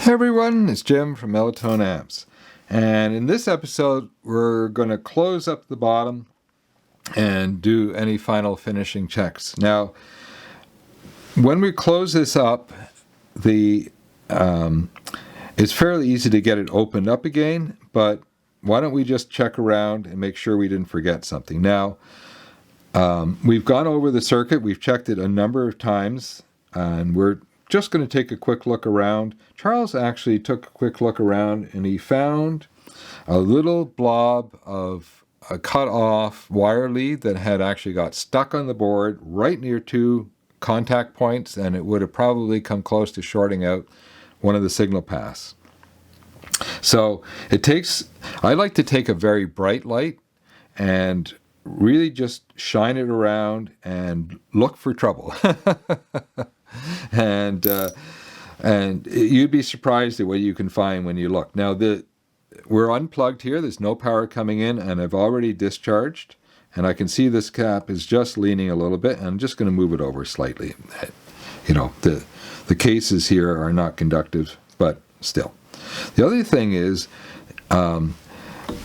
Hey everyone, it's Jim from Melatonin Amps, and in this episode we're going to close up the bottom and do any final finishing checks. Now, when we close this up, it's fairly easy to get it opened up again, but why don't we just check around and make sure we didn't forget something. Now, we've gone over the circuit, we've checked it a number of times, and we're just going to take a quick look around. Charles actually took a quick look around and he found a little blob of a cut off wire lead that had actually got stuck on the board right near two contact points, and it would have probably come close to shorting out one of the signal paths. So I like to take a very bright light and really just shine it around and look for trouble. And you'd be surprised at what you can find when you look. Now, we're unplugged here. There's no power coming in, and I've already discharged. And I can see this cap is just leaning a little bit, and I'm just going to move it over slightly. You know, the cases here are not conductive, but still. The other thing is,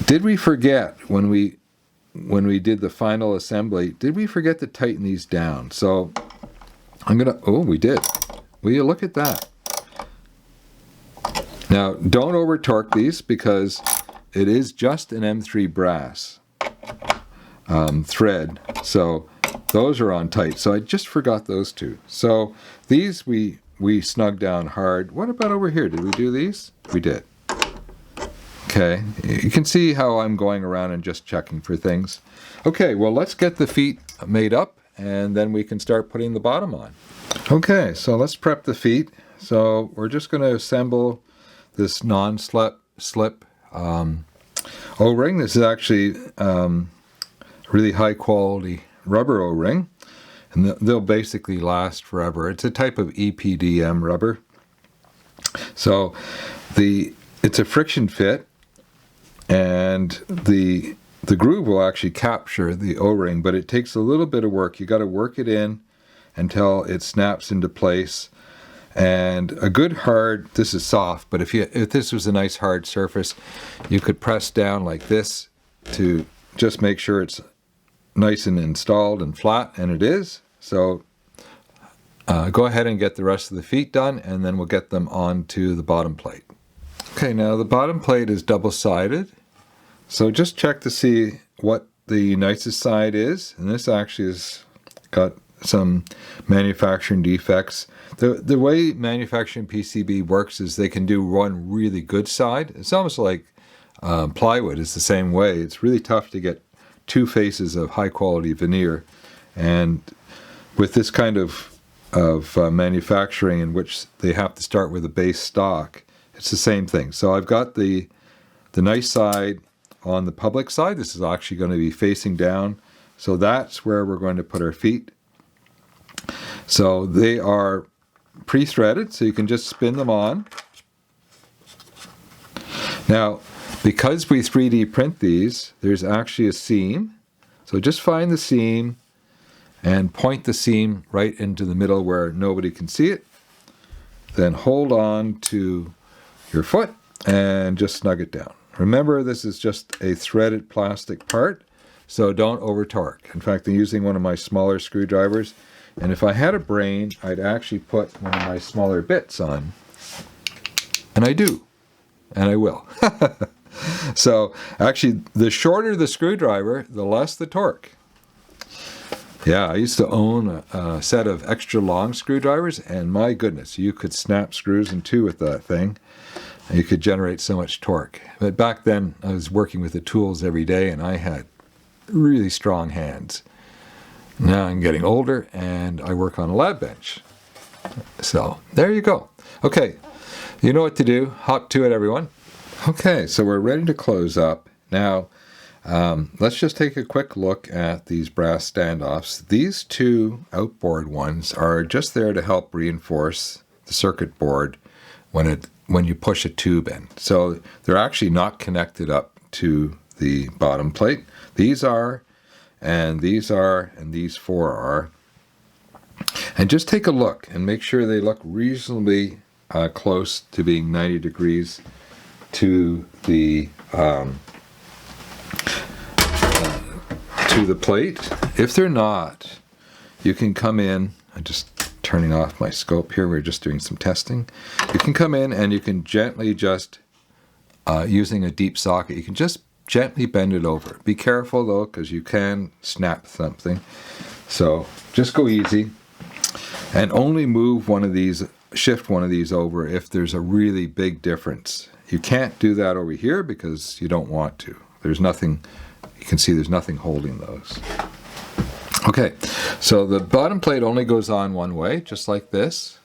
did we forget when we did the final assembly, did we forget to tighten these down? So we did. Will you look at that? Now, don't over torque these because it is just an M3 brass thread. So those are on tight. So I just forgot those two. So these we snugged down hard. What about over here? Did we do these? We did. Okay. You can see how I'm going around and just checking for things. Okay, well, let's get the feet made up, and then we can start putting the bottom on. Okay, so let's prep the feet. So we're just going to assemble this non-slip O-ring. This is actually really high quality rubber O-ring, and they'll basically last forever. It's a type of EPDM rubber. So it's a friction fit, and the groove will actually capture the O-ring, but it takes a little bit of work. You got to work it in until it snaps into place. And a good hard, this is soft, but if this was a nice hard surface, you could press down like this to just make sure it's nice and installed and flat, and it is. So go ahead and get the rest of the feet done, and then we'll get them onto the bottom plate. Okay, now the bottom plate is double-sided, so just check to see what the nicest side is, and this actually has got some manufacturing defects. The way manufacturing PCB works is they can do one really good side. It's almost like plywood is the same way. It's really tough to get two faces of high quality veneer, and with this kind of manufacturing in which they have to start with a base stock, it's the same thing. So I've got the nice side on the public side. This is actually going to be facing down, so that's where we're going to put our feet. So they are pre-threaded, so you can just spin them on. Now, because we 3D print these, there's actually a seam. So just find the seam and point the seam right into the middle where nobody can see it. Then hold on to your foot and just snug it down. Remember, this is just a threaded plastic part, so don't over torque. In fact, I'm using one of my smaller screwdrivers. And if I had a brain, I'd actually put one of my smaller bits on. And I do. And I will. So, actually, the shorter the screwdriver, the less the torque. Yeah, I used to own a set of extra long screwdrivers, and my goodness, you could snap screws in two with that thing. You could generate so much torque. But back then, I was working with the tools every day, and I had really strong hands. Now I'm getting older and I work on a lab bench. So there you go. Okay, you know what to do. Hop to it, everyone. Okay, so we're ready to close up. Now, let's just take a quick look at these brass standoffs. These two outboard ones are just there to help reinforce the circuit board when you push a tube in. So they're actually not connected up to the bottom plate. These are, and these are, and these four are. And just take a look and make sure they look reasonably close to being 90 degrees to the plate. If they're not, you can come in. I'm just turning off my scope here. We're just doing some testing. You can come in and you can gently just, using a deep socket, you can just gently bend it over. Be careful though, because you can snap something. So just go easy and only move one of these, shift one of these over if there's a really big difference. You can't do that over here because you don't want to. There's nothing, you can see there's nothing holding those. Okay, so the bottom plate only goes on one way, just like this.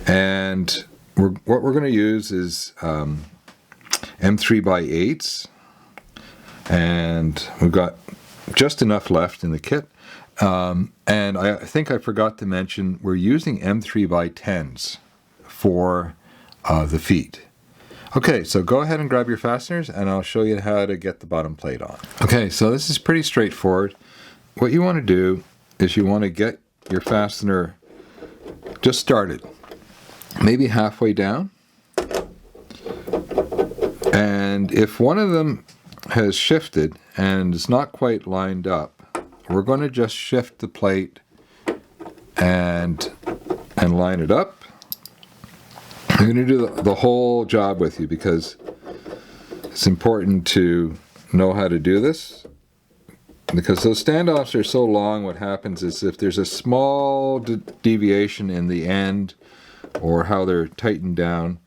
And what we're going to use is M3x8s. And we've got just enough left in the kit. And I think I forgot to mention, we're using M3x10s for the feet. Okay, so go ahead and grab your fasteners and I'll show you how to get the bottom plate on. Okay, so this is pretty straightforward. What you want to do is you want to get your fastener just started, maybe halfway down. And if one of them has shifted and is not quite lined up, we're going to just shift the plate and line it up. I'm going to do the whole job with you because it's important to know how to do this. Because those standoffs are so long, what happens is if there's a small deviation in the end or how they're tightened down,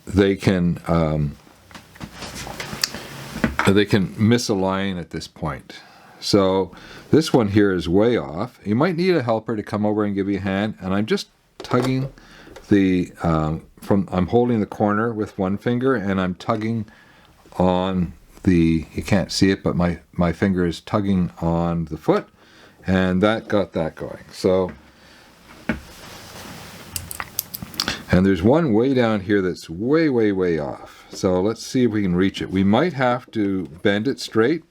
they can misalign at this point. So this one here is way off. You might need a helper to come over and give you a hand, and I'm just tugging the I'm holding the corner with one finger and I'm tugging on the, you can't see it, but my finger is tugging on the foot, and that got that going. So, and there's one way down here that's way off. So let's see if we can reach it. We might have to bend it straight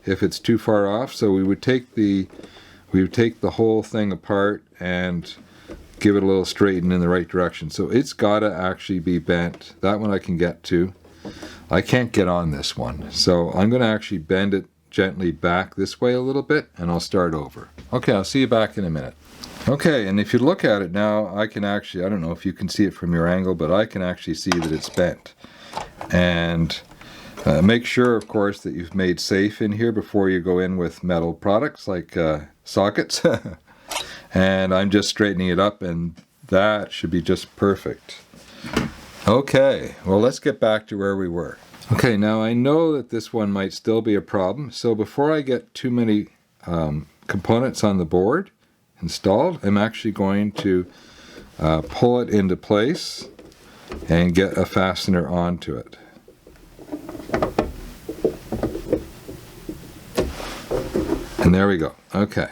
if it's too far off. So we would take the whole thing apart and give it a little straighten in the right direction. So it's got to actually be bent. That one I can get to. I can't get on this one. So I'm going to actually bend it gently back this way a little bit and I'll start over. Okay, I'll see you back in a minute. Okay, and if you look at it now, I can actually, I don't know if you can see it from your angle, but I can actually see that it's bent. And make sure, of course, that you've made safe in here before you go in with metal products like sockets. And I'm just straightening it up, and that should be just perfect. Okay, well, let's get back to where we were. Okay, now I know that this one might still be a problem, so before I get too many components on the board installed, I'm actually going to pull it into place and get a fastener onto it. And there we go. Okay.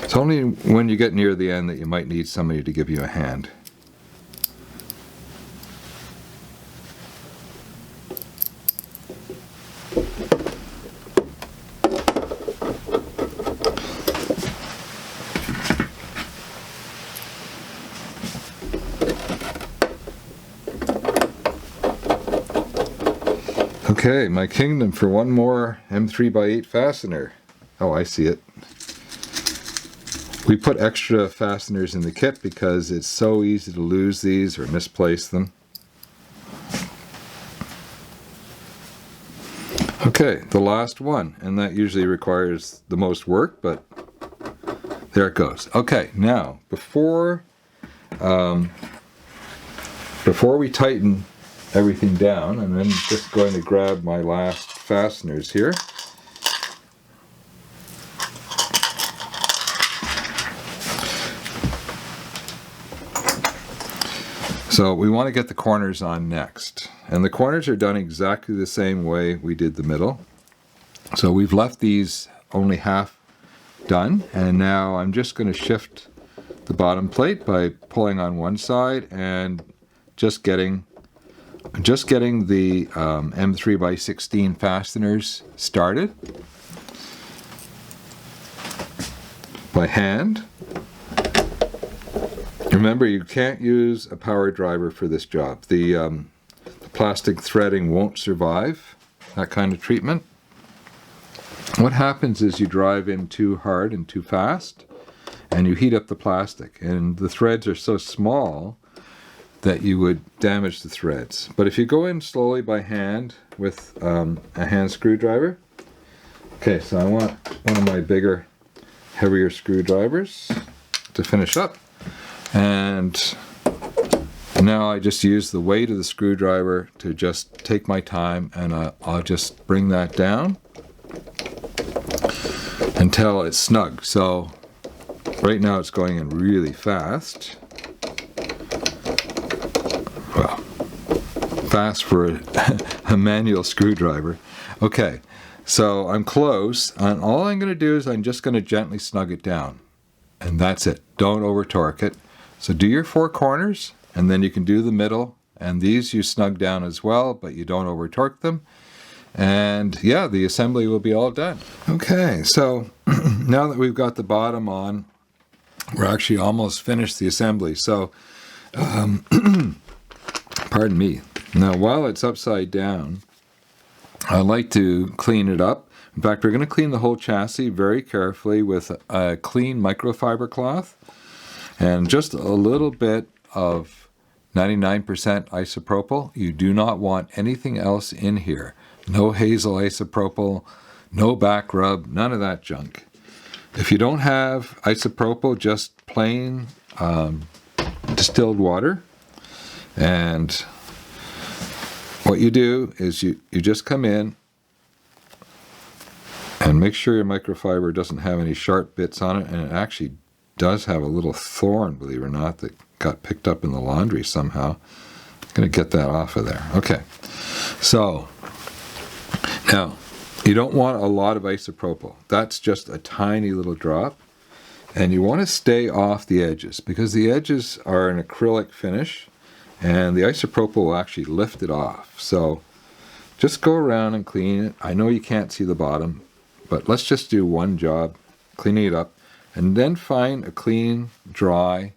It's only when you get near the end that you might need somebody to give you a hand. Okay, my kingdom for one more M3x8 fastener. Oh, I see it. We put extra fasteners in the kit because it's so easy to lose these or misplace them. Okay, the last one, and that usually requires the most work, but there it goes. Okay, now before we tighten everything down, and I'm just going to grab my last fasteners here. So we want to get the corners on next. And the corners are done exactly the same way we did the middle. So we've left these only half done, and now I'm just going to shift the bottom plate by pulling on one side and just getting the M3x16 fasteners started by hand. Remember, you can't use a power driver for this job. The plastic threading won't survive that kind of treatment. What happens is you drive in too hard and too fast, and you heat up the plastic, and the threads are so small that you would damage the threads. But if you go in slowly by hand with a hand screwdriver, okay, so I want one of my bigger, heavier screwdrivers to finish up, and now I just use the weight of the screwdriver to just take my time, and I'll just bring that down until it's snug. So right now it's going in really fast. Well, fast for a manual screwdriver. Okay, so I'm close, and all I'm going to do is I'm just going to gently snug it down, and that's it. Don't over torque it. So do your four corners, and then you can do the middle, and these you snug down as well, but you don't over torque them. And yeah, the assembly will be all done. Okay, so now that we've got the bottom on, we're actually almost finished the assembly. So, pardon me. Now, while it's upside down, I like to clean it up. In fact, we're going to clean the whole chassis very carefully with a clean microfiber cloth and just a little bit of 99% isopropyl. You do not want anything else in here. No hazel isopropyl, no back rub, none of that junk. If you don't have isopropyl, just plain distilled water. And what you do is you just come in and make sure your microfiber doesn't have any sharp bits on it, and it actually does have a little thorn, believe it or not, that got picked up in the laundry somehow. I'm going to get that off of there. Okay, so now you don't want a lot of isopropyl. That's just a tiny little drop, and you want to stay off the edges because the edges are an acrylic finish, and the isopropyl will actually lift it off. So just go around and clean it. I know you can't see the bottom, but let's just do one job, cleaning it up, and then find a clean, dry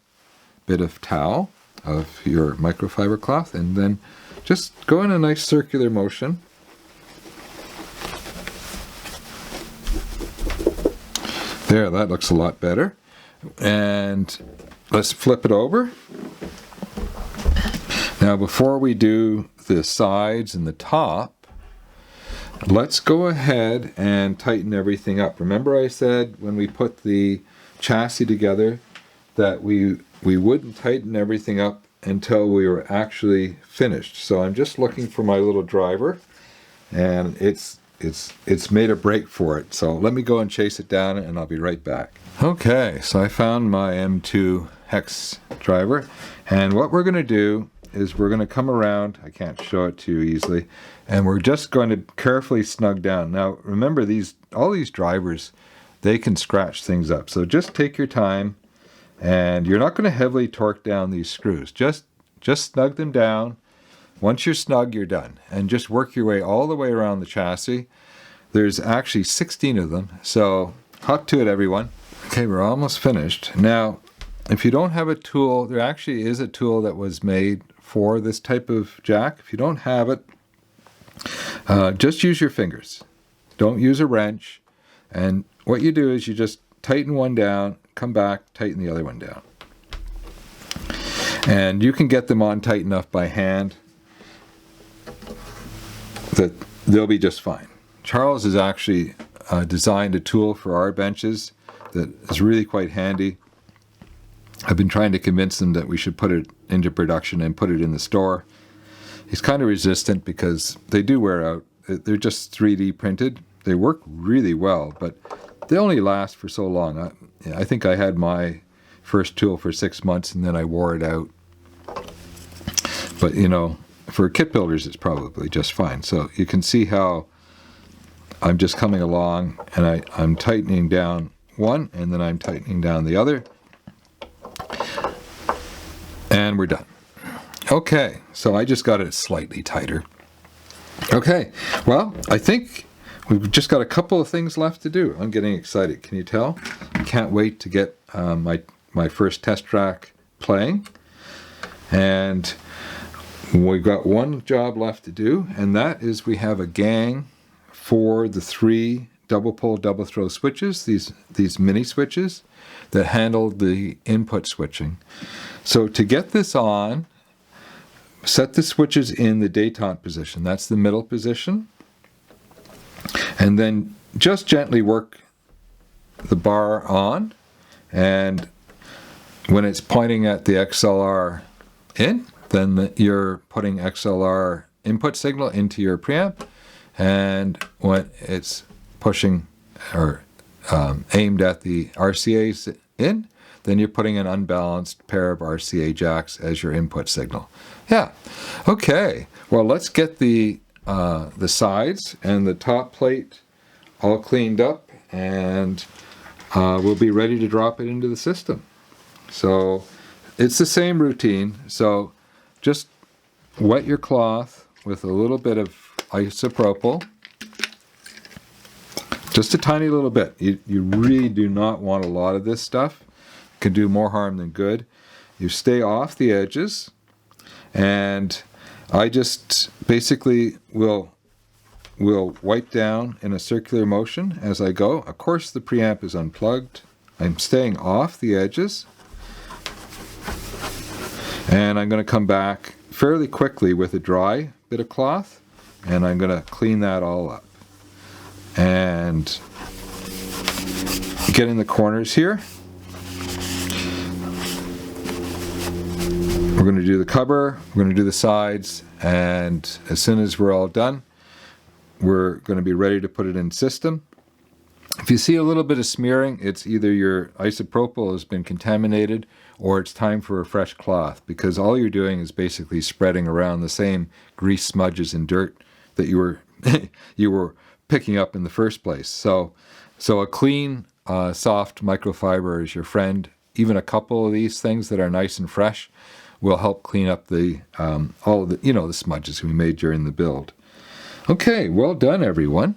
bit of towel of your microfiber cloth, and then just go in a nice circular motion. There, that looks a lot better. And let's flip it over. Now, before we do the sides and the top, let's go ahead and tighten everything up. Remember I said when we put the chassis together that we wouldn't tighten everything up until we were actually finished. So I'm just looking for my little driver, and it's made a break for it. So let me go and chase it down, and I'll be right back. Okay, so I found my M2 hex driver, and what we're going to do is we're going to come around. I can't show it to you easily, and we're just going to carefully snug down. Now remember, all these drivers, they can scratch things up, so just take your time, and you're not going to heavily torque down these screws. Just snug them down. Once you're snug, you're done, and just work your way all the way around the chassis. There's actually 16 of them, so hop to it, everyone. Okay, we're almost finished. Now, if you don't have a tool, there actually is a tool that was made for this type of jack. If you don't have it, just use your fingers. Don't use a wrench. And what you do is you just tighten one down, come back, tighten the other one down. And you can get them on tight enough by hand that they'll be just fine. Charles has actually designed a tool for our benches that is really quite handy. I've been trying to convince him that we should put it into production and put it in the store. He's kind of resistant because they do wear out. They're just 3D printed. They work really well, but they only last for so long. I think I had my first tool for 6 months and then I wore it out. But you know, for kit builders, it's probably just fine. So you can see how I'm just coming along, and I'm tightening down one, and then I'm tightening down the other. then we're done. Okay, so I just got it slightly tighter. Okay, well, I think we've just got a couple of things left to do. I'm getting excited, can you tell? I can't wait to get my first test track playing. And we've got one job left to do, and that is we have a gang for the 3 double pole, double throw switches, these mini switches that handle the input switching. So to get this on, set the switches in the détente position. That's the middle position. And then just gently work the bar on. And when it's pointing at the XLR in, then you're putting XLR input signal into your preamp. And when it's pushing or aimed at the RCAs in, then you're putting an unbalanced pair of RCA jacks as your input signal. Yeah, okay. Well, let's get the sides and the top plate all cleaned up, and we'll be ready to drop it into the system. So it's the same routine. So just wet your cloth with a little bit of isopropyl. Just a tiny little bit. You really do not want a lot of this stuff. It can do more harm than good. You stay off the edges, and I just basically will wipe down in a circular motion as I go. Of course, the preamp is unplugged. I'm staying off the edges, and I'm going to come back fairly quickly with a dry bit of cloth, and I'm going to clean that all up. And get in the corners here. We're going to do the cover, we're going to do the sides, and as soon as we're all done, we're going to be ready to put it in system. If you see a little bit of smearing, it's either your isopropyl has been contaminated or it's time for a fresh cloth, because all you're doing is basically spreading around the same grease smudges and dirt that you were picking up in the first place. So a clean, soft microfiber is your friend. Even a couple of these things that are nice and fresh will help clean up the all of the the smudges we made during the build. Okay, well done, everyone.